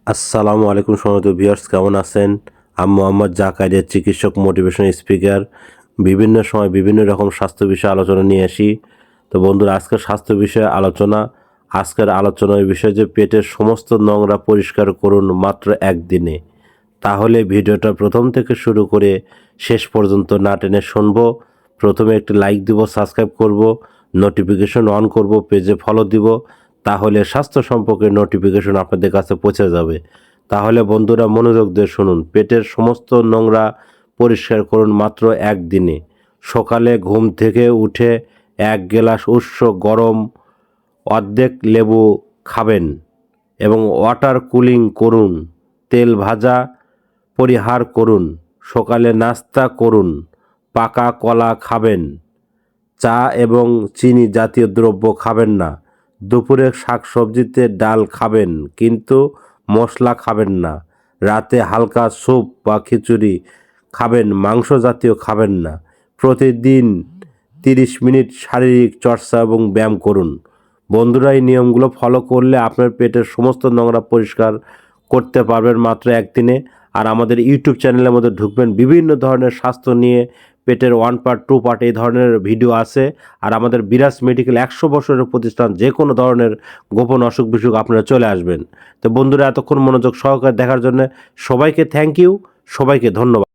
আসসালামু আলাইকুম সম্মানিত ভিউয়ার্স, কেমন আছেন? আমি মোহাম্মদ জাকারিয়া, চিকিৎসক, মোটিভেশন স্পিকার। বিভিন্ন সময় বিভিন্ন রকম স্বাস্থ্য বিষয়ে আলোচনা নিয়ে আসি। তো বন্ধুরা, আজকের স্বাস্থ্য বিষয়ে আজকের আলোচনার বিষয় যে পেটের সমস্ত নোংরা পরিষ্কার করুন মাত্র একদিনে। তাহলে ভিডিওটা প্রথম থেকে শুরু করে শেষ পর্যন্ত না টেনে শুনবো। প্রথমে একটি লাইক দিব, সাবস্ক্রাইব করব, নোটিফিকেশন অন করব, পেজে ফলো দিব। তাহলে স্বাস্থ্য সম্পর্কে নোটিফিকেশন আপনাদের কাছে পৌঁছে যাবে। তাহলে বন্ধুরা, মনোযোগ দিয়ে শুনুন। পেটের সমস্ত নোংরা পরিষ্কার করুন মাত্র একদিনে। সকালে ঘুম থেকে উঠে 1 গ্লাস উষ্ণ গরম অর্ধেক লেবু খাবেন এবং ওয়াটার কুলিং করুন। তেল ভাজা পরিহার করুন। সকালে নাস্তা করুন। পাকা কলা খাবেন। চা এবং চিনি জাতীয় দ্রব্য খাবেন না। দুপুরে শাকসবজিতে ডাল খাবেন, কিন্তু মশলা খাবেন না। রাতে হালকা স্যুপ বা খিচুড়ি খাবেন, মাংস জাতীয় খাবেন না। প্রতিদিন 30 মিনিট শারীরিক চর্চা এবং ব্যায়াম করুন। বন্ধুরা, এই নিয়মগুলো ফলো করলে আপনার পেটের সমস্ত নোংরা পরিষ্কার করতে পারবেন মাত্র একদিনে। আর আমাদের ইউটিউব চ্যানেলের মধ্যে ঢুকবেন, বিভিন্ন ধরনের স্বাস্থ্য নিয়ে পেটের 1 পার্ট 2 পার্ট এই ধরনের ভিডিও আছে। আর আমাদের বিরাজ মেডিকেল 100 বছরের প্রতিষ্ঠান, যে কোনো ধরনের গোপন অসুখ বিসুখ আপনারা চলে আসবেন। তো বন্ধুরা, এতক্ষণ মনোযোগ সহকারে দেখার জন্য সবাইকে থ্যাংক ইউ, সবাইকে ধন্যবাদ।